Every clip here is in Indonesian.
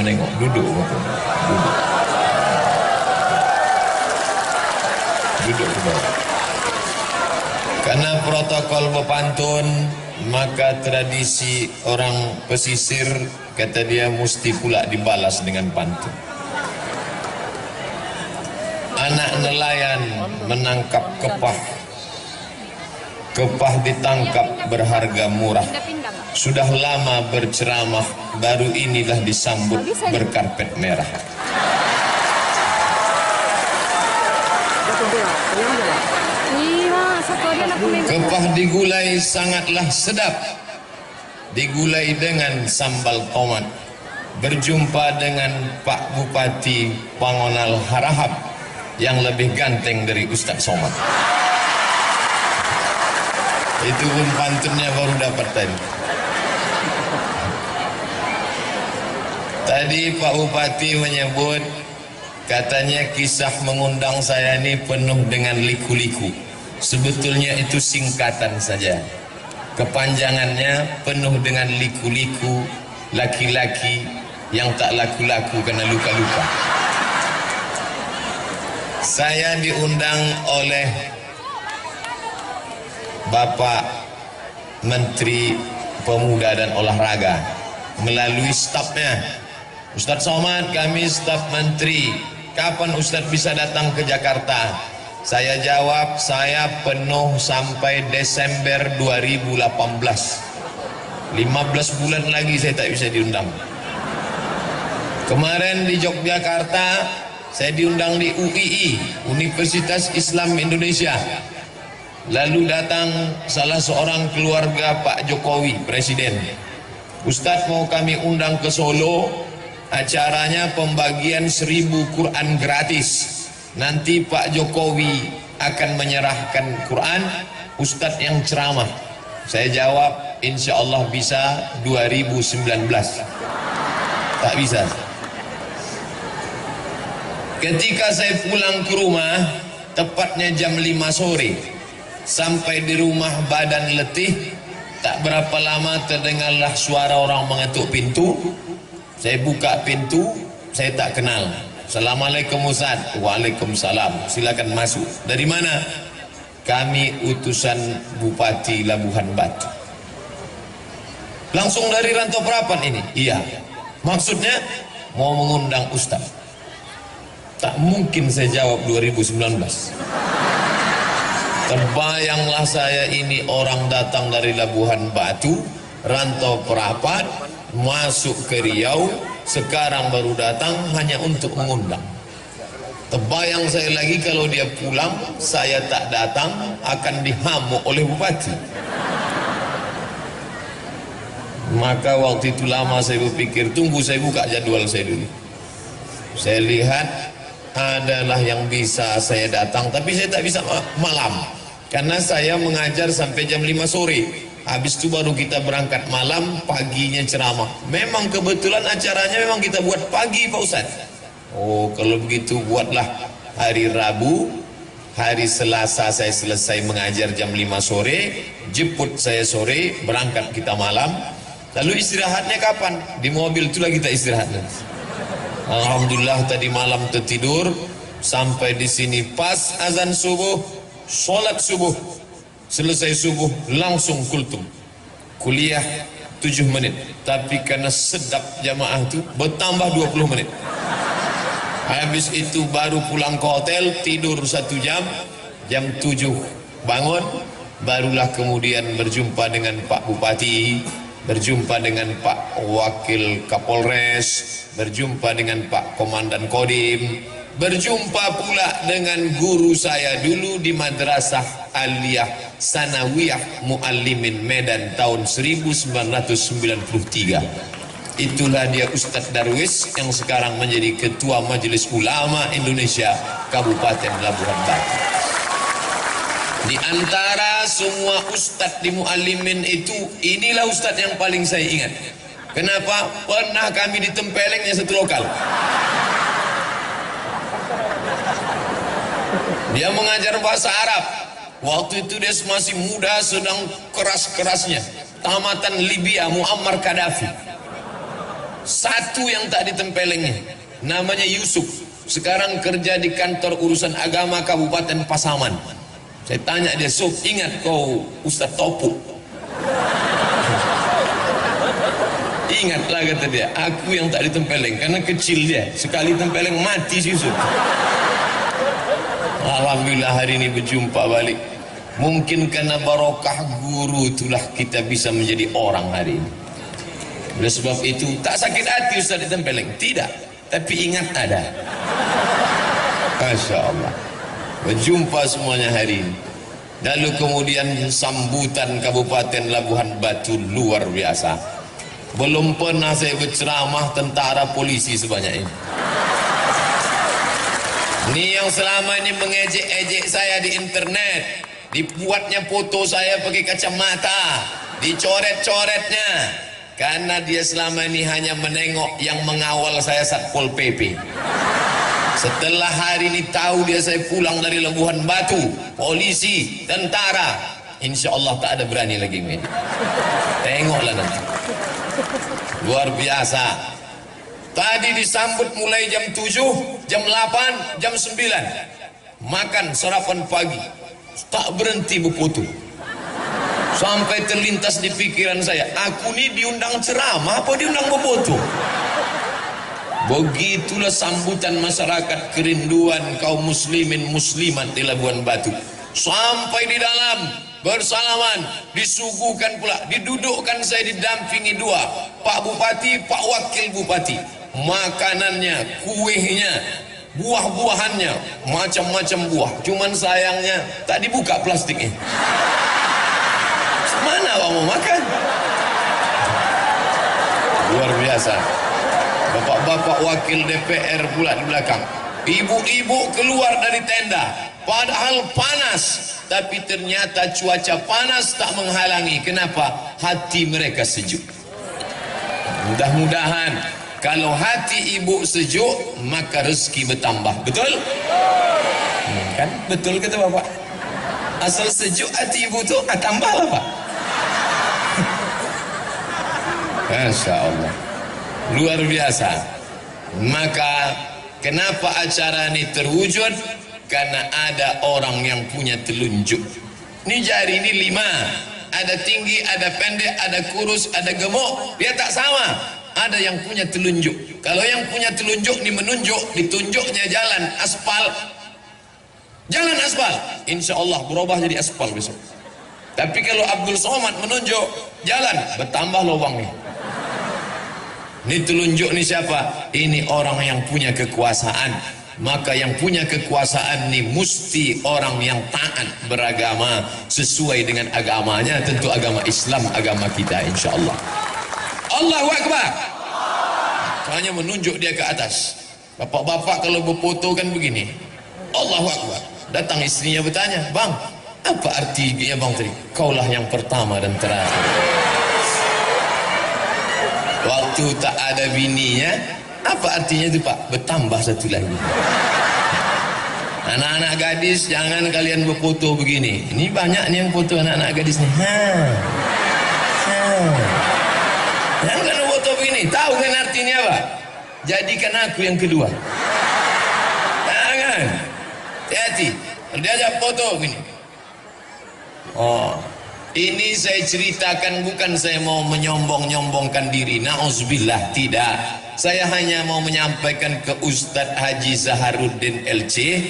menengok. Duduk Bapak. Duduk. Duduk ke bawah. Karena protokol berpantun, maka tradisi orang pesisir, kata dia, mesti pula dibalas dengan pantun. Anak nelayan menangkap kepah. Kepah ditangkap berharga murah. Sudah lama berceramah, baru inilah disambut berkarpet merah. Kepah digulai sangatlah sedap, digulai dengan sambal tomat. Berjumpa dengan Pak Bupati Pangonal Harahap yang lebih ganteng dari Ustadz Somad. Itu pun pantunnya baru dapat tadi. Tadi Pak Bupati menyebut, katanya kisah mengundang saya ini penuh dengan liku-liku. Sebetulnya itu singkatan saja. Kepanjangannya penuh dengan liku-liku, laki-laki yang tak laku-laku karena luka-luka. Saya diundang oleh Bapak Menteri Pemuda dan Olahraga melalui stafnya. Ustadz Somad, kami staf menteri, kapan Ustadz bisa datang ke Jakarta? Saya jawab, saya penuh sampai Desember 2018. 15 bulan lagi saya tak bisa diundang. Kemarin di Yogyakarta, saya diundang di UII, Universitas Islam Indonesia. Lalu datang salah seorang keluarga Pak Jokowi, Presiden. Ustadz, mau kami undang ke Solo, acaranya pembagian 1000 Quran gratis. Nanti Pak Jokowi akan menyerahkan Quran, Ustadz yang ceramah. Saya jawab, insya Allah bisa 2019. Tak bisa. Ketika saya pulang ke rumah, tepatnya jam 5 sore, sampai di rumah badan letih, tak berapa lama terdengarlah suara orang mengetuk pintu. Saya buka pintu, saya tak kenal. Assalamualaikum Ustaz. Waalaikumsalam. Silakan masuk. Dari mana? Kami utusan Bupati Labuhan Batu. Langsung dari Rantau Prapan ini? Iya. Maksudnya mau mengundang Ustaz. Tak mungkin saya jawab 2019. Terbayanglah saya ini orang datang dari Labuhan Batu, Rantau Prapan, masuk ke Riau, sekarang baru datang hanya untuk mengundang. Terbayang saya lagi kalau dia pulang, saya tak datang, akan dihamuk oleh bupati. Maka waktu itu lama saya berpikir, tunggu saya buka jadwal saya dulu. Saya lihat adalah yang bisa saya datang, tapi saya tak bisa malam, karena saya mengajar sampai jam 5 sore. Habis itu baru kita berangkat malam, paginya ceramah. Memang kebetulan acaranya memang kita buat pagi Pak Ustaz. Oh, kalau begitu buatlah hari Rabu, hari Selasa saya selesai mengajar jam 5 sore, jemput saya sore, berangkat kita malam. Lalu istirahatnya kapan? Di mobil itulah kita istirahat. Alhamdulillah tadi malam tertidur, sampai di sini pas azan subuh, sholat subuh. Selesai subuh langsung kultum. Kuliah 7 menit. Tapi karena sedap jamaah itu bertambah 20 menit. Habis itu baru pulang ke hotel, tidur 1 jam. Jam 7 bangun. Barulah kemudian berjumpa dengan Pak Bupati, berjumpa dengan Pak Wakil Kapolres, berjumpa dengan Pak Komandan Kodim, berjumpa pula dengan guru saya dulu di Madrasah Aliyah Sanawiyah Muallimin Medan tahun 1993. Itulah dia Ustadz Darwis yang sekarang menjadi Ketua Majelis Ulama Indonesia Kabupaten Labuhan Batu. Di antara semua Ustadz di Muallimin itu, inilah Ustadz yang paling saya ingat. Kenapa? Pernah kami ditempelengnya satu lokal. Dia mengajar bahasa Arab. Waktu itu dia masih muda, sedang keras-kerasnya. Tamatan Libya, Muammar Gaddafi. Satu yang tak ditempelengnya, namanya Yusuf. Sekarang kerja di kantor urusan agama Kabupaten Pasaman. Saya tanya dia, Sob, ingat kau Ustaz Topu? Ingatlah, kata dia, aku yang tak ditempeleng, karena kecil dia. Sekali tempeleng mati si Yusuf. Alhamdulillah hari ini berjumpa balik. Mungkin karena barokah guru itulah kita bisa menjadi orang hari ini. Oleh sebab itu tak sakit hati Ustaz ditempeleng, tidak, tapi ingat ada. Masya Allah, berjumpa semuanya hari ini. Lalu kemudian sambutan Kabupaten Labuhan Batu luar biasa. Belum pernah saya berceramah tentara polisi sebanyak ini. Ini yang selama ini mengejek-ejek saya di internet, dibuatnya foto saya pakai kacamata, dicoret-coretnya, karena dia selama ini hanya menengok yang mengawal saya Satpol PP. Setelah hari ini tahu dia saya pulang dari Labuhan Batu, polisi, tentara, insya Allah tak ada berani lagi media. Tengoklah nanti. Luar biasa. Tadi disambut mulai jam 7, jam 8, jam 9. Makan sarapan pagi, tak berhenti berfoto. Sampai terlintas di pikiran saya, aku ini diundang ceramah apa diundang berfoto? Begitulah sambutan masyarakat, kerinduan kaum muslimin muslimat di Labuhan Batu. Sampai di dalam bersalaman, disuguhkan pula, didudukkan saya didampingi dua, Pak Bupati, Pak Wakil Bupati. Makanannya, kuehnya, buah-buahannya, macam-macam buah. Cuman sayangnya tak dibuka plastiknya. Mana kamu makan? Luar biasa. Bapak-bapak wakil DPR pula di belakang. Ibu-ibu keluar dari tenda, padahal panas, tapi ternyata cuaca panas tak menghalangi. Kenapa? Hati mereka sejuk. Mudah-mudahan kalau hati ibu sejuk, maka rezeki bertambah. Betul? Kan? Betul kata bapak. Asal sejuk hati ibu tu, tambahlah pak. Masya Allah, luar biasa. Maka kenapa acara ini terwujud? Karena ada orang yang punya telunjuk. Ini jari ini 5, ada tinggi, ada pendek, ada kurus, ada gemuk, dia tak sama. Ada yang punya telunjuk. Kalau yang punya telunjuk ini menunjuk, ditunjuknya jalan aspal, jalan aspal, insya Allah berubah jadi aspal besok. Tapi kalau Abdul Somad menunjuk jalan, bertambah lubangnya. Ini telunjuk ini siapa? Ini orang yang punya kekuasaan. Maka yang punya kekuasaan ini mesti orang yang taat beragama sesuai dengan agamanya, tentu agama Islam, agama kita insya Allah. Allahu Akbar. Hanya menunjuk dia ke atas. Bapak-bapak kalau berfoto kan begini, Allahu Akbar. Datang istrinya bertanya, bang, apa artinya bang tadi? Kaulah yang pertama dan terakhir. Waktu tak ada bininya, apa artinya itu pak? Bertambah satu lagi. Anak-anak gadis, jangan kalian berfoto begini. Ini banyak nih yang foto anak-anak gadis nih. Jangan kalian foto begini. Tahu kan artinya apa? Jadikan aku yang kedua. Jangan. Hati-hati. Kalau diajak foto begini. Oh. Ini saya ceritakan bukan saya mau menyombong-nyombongkan diri. Na'udzubillah, tidak. Saya hanya mau menyampaikan ke Ustadz Haji Zaharuddin LC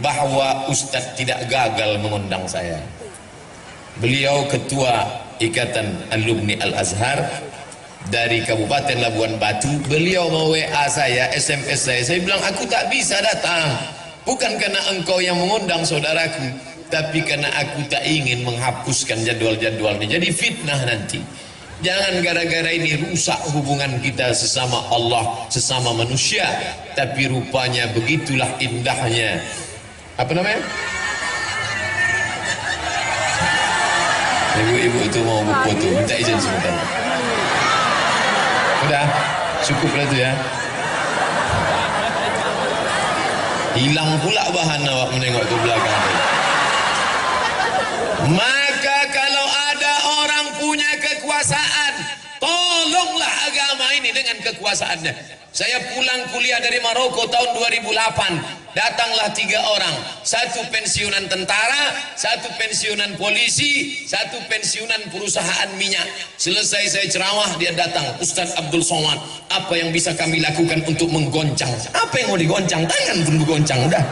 bahwa Ustadz tidak gagal mengundang saya. Beliau ketua Ikatan Alumni Al-Azhar dari Kabupaten Labuhan Batu. Beliau mau WA saya, SMS saya bilang aku tak bisa datang. Bukan karena engkau yang mengundang saudaraku, tapi karena aku tak ingin menghapuskan jadwal-jadwalnya. Jadi fitnah nanti. Jangan gara-gara ini rusak hubungan kita sesama Allah, sesama manusia. Tapi rupanya begitulah indahnya. Apa namanya? Ibu-ibu itu mau berfoto, minta izin sebentar. Udah, cukuplah itu ya. Hilang pula bahan awak menengok ke belakang. Maka kalau ada orang punya kekuasaan, tolonglah agama ini dengan kekuasaannya. Saya pulang kuliah dari Maroko tahun 2008, datanglah 3 orang, 1 pensiunan tentara, 1 pensiunan polisi, 1 pensiunan perusahaan minyak. Selesai saya ceramah, dia datang, Ustaz Abdul Somad, apa yang bisa kami lakukan untuk menggoncang? Apa yang mau digoncang? Tangan pun bergoncang, udah.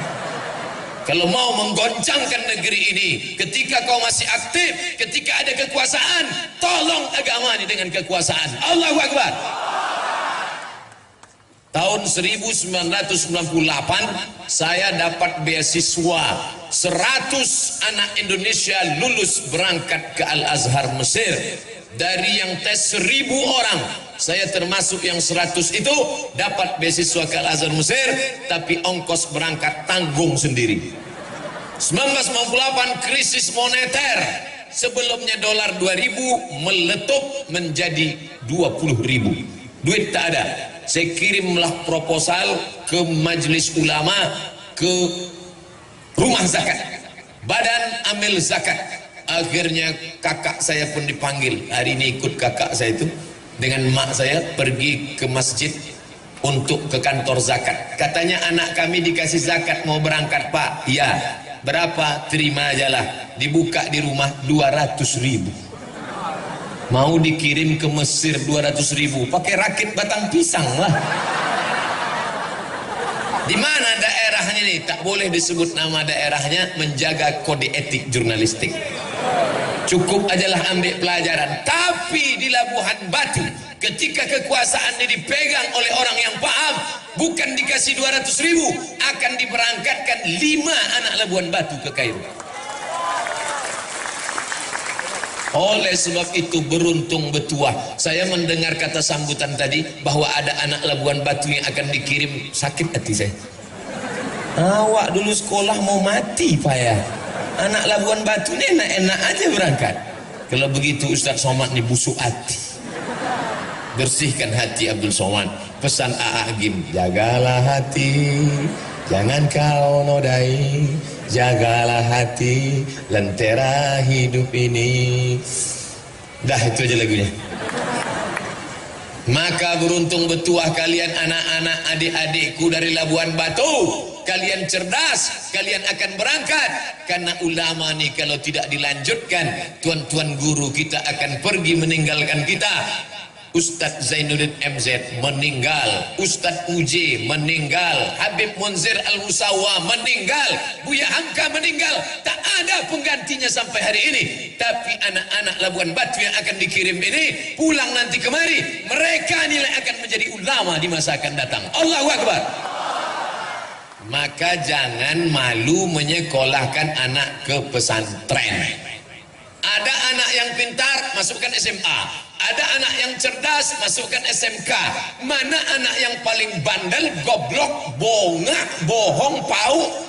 Kalau mau menggoncangkan negeri ini, ketika kau masih aktif, ketika ada kekuasaan, tolong agama ini dengan kekuasaan. Allahu Akbar. Tahun 1998 saya dapat beasiswa 100 anak Indonesia lulus berangkat ke Al-Azhar Mesir. Dari yang tes 1000 orang, saya termasuk yang 100 itu dapat beasiswa ke Al-Azhar Mesir, tapi ongkos berangkat tanggung sendiri. 1998 krisis moneter, sebelumnya dolar 2000 meletup menjadi 20.000, duit tak ada. Saya kirimlah proposal ke majelis ulama, ke rumah zakat, badan amil zakat. Akhirnya kakak saya pun dipanggil. Hari ini ikut kakak saya itu dengan mak saya pergi ke masjid untuk ke kantor zakat. Katanya anak kami dikasih zakat mau berangkat, Pak. Ya, berapa? Terima ajalah. Dibuka di rumah 200.000. Mau dikirim ke Mesir 200.000, pakai rakit batang pisang lah. Di mana daerahnya nih? Tak boleh disebut nama daerahnya, menjaga kode etik jurnalistik. Cukup ajalah ambil pelajaran. Tapi di Labuhan Batu, ketika kekuasaan ini dipegang oleh orang yang paham, bukan dikasih 200.000, akan diberangkatkan 5 anak Labuhan Batu ke Kairo. Oleh sebab itu beruntung betuah saya mendengar kata sambutan tadi bahwa ada anak Labuan Batu yang akan dikirim. Sakit hati saya. Awak dulu sekolah mau mati Pak ya, anak Labuan Batu ini enak-enak aja berangkat. Kalau begitu Ustaz Somad ini busuk hati. Bersihkan hati Abdul Somad. Pesan A.A. Gim, jagalah hati, jangan kau nodai, jagalah hati, lentera hidup ini. Dah itu aja lagunya. Maka beruntung betuah kalian anak-anak adik-adikku dari Labuan Batu. Kalian cerdas, kalian akan berangkat. Karena ulama nih kalau tidak dilanjutkan, tuan-tuan guru kita akan pergi meninggalkan kita. Ustadz Zainuddin MZ meninggal, Ustadz UJ meninggal, Habib Munzir Al-Musawa meninggal, Buya Hamka meninggal. Tak ada penggantinya sampai hari ini. Tapi anak-anak Labuan Batu yang akan dikirim ini pulang nanti kemari, mereka nilai akan menjadi ulama di masa akan datang. Allahu Akbar. Maka jangan malu menyekolahkan anak ke pesantren. Ada anak yang pintar, masukkan SMA. Ada anak yang cerdas, masukkan SMK. Mana anak yang paling bandel, goblok, bongak, bohong, pau?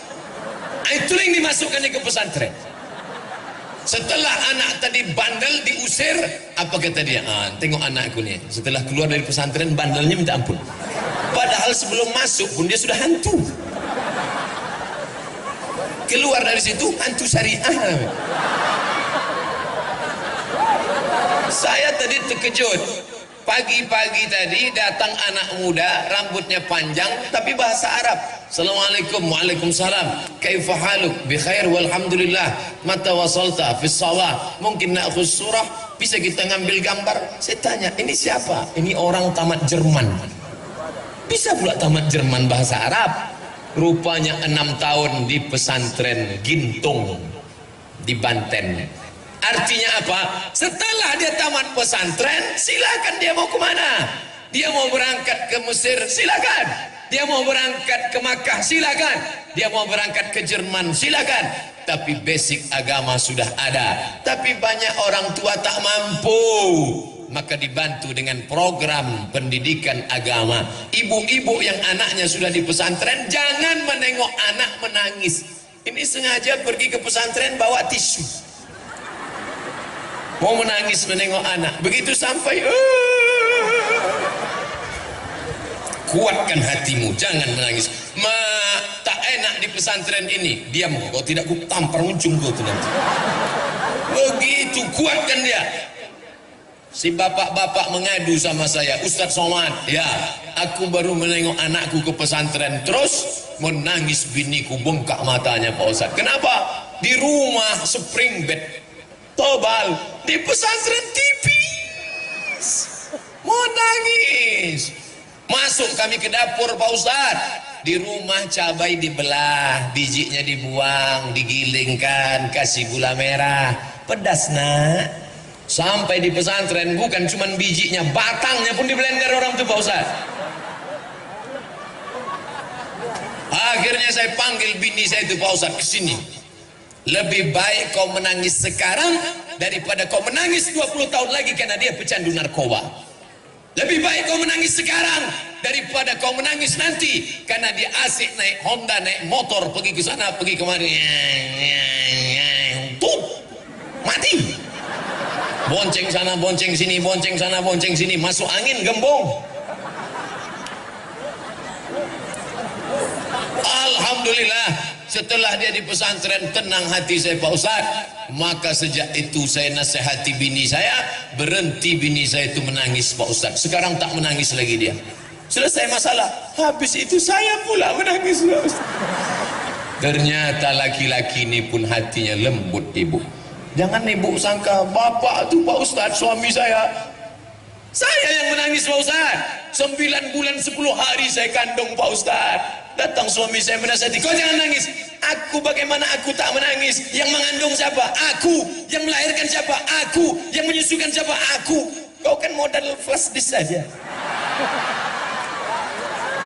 Itu yang dimasukkannya ke pesantren. Setelah anak tadi bandel diusir, apa kata dia? Tengok anakku nih, setelah keluar dari pesantren bandelnya minta ampun. Padahal sebelum masuk pun dia sudah hantu. Keluar dari situ hantu syariah. Saya tadi terkejut. Pagi-pagi tadi datang anak muda, rambutnya panjang tapi bahasa Arab. Assalamualaikum, waalaikumsalam. Kaifa haluk? Bi khair walhamdulillah. Mata wasalta fi shalah. Mungkin na'khudh surah, bisa kita ngambil gambar? Saya tanya, ini siapa? Ini orang tamat Jerman. Bisa pula tamat Jerman bahasa Arab. Rupanya 6 tahun di pesantren Gintung di Banten. Artinya apa? Setelah dia tamat pesantren, silakan dia mau kemana? Dia mau berangkat ke Mesir, silakan. Dia mau berangkat ke Makkah, silakan. Dia mau berangkat ke Jerman, silakan. Tapi basic agama sudah ada. Tapi banyak orang tua tak mampu. Maka dibantu dengan program pendidikan agama. Ibu-ibu yang anaknya sudah di pesantren, jangan menengok anak menangis. Ini sengaja pergi ke pesantren bawa tisu. Mau menangis menengok anak. Begitu sampai, kuatkan hatimu, jangan menangis. Tak enak di pesantren ini, diam. Kalau tidak ku tampar ujung kau tu nanti. Begitu, kuatkan dia. Si bapak-bapak mengadu sama saya, Ustadz Somad, ya, aku baru menengok anakku ke pesantren, terus menangis, biniku bengkak matanya Pak Ustadz. Kenapa? Di rumah spring bed tebal, di pesantren tipis, mau nangis. Masuk kami ke dapur Pak Ustadz, di rumah cabai dibelah, bijinya dibuang, digilingkan, kasih gula merah, pedas nak. Sampai di pesantren bukan cuma bijinya, batangnya pun di blender orang tuh Pak Ustadz. Akhirnya saya panggil bini saya itu, Pak Ustadz, kesini. Lebih baik kau menangis sekarang daripada kau menangis 20 tahun lagi karena dia pecandu narkoba. Lebih baik kau menangis sekarang daripada kau menangis nanti karena dia asik naik Honda, naik motor, pergi ke sana, pergi kemari. Tuh, mati. Bonceng sana, bonceng sini, bonceng sana, bonceng sini, masuk angin gembong. Alhamdulillah, setelah dia di pesantren tenang hati saya Pak Ustadz. Maka sejak itu saya nasihati bini saya, berhenti bini saya itu menangis Pak Ustadz. Sekarang tak menangis lagi dia. Selesai masalah, habis itu saya pula menangis Pak Ustadz. Ternyata laki-laki ini pun hatinya lembut ibu. Jangan ibu sangka bapak tuh Pak Ustadz suami saya yang menangis Pak Ustadz. 9 bulan 10 hari saya kandung Pak Ustadz. Datang suami saya menasihati, kau jangan nangis. Aku, bagaimana aku tak menangis? Yang mengandung siapa? Aku. Yang melahirkan siapa? Aku. Yang menyusukan siapa? Aku. Kau kan modal flash disk saja.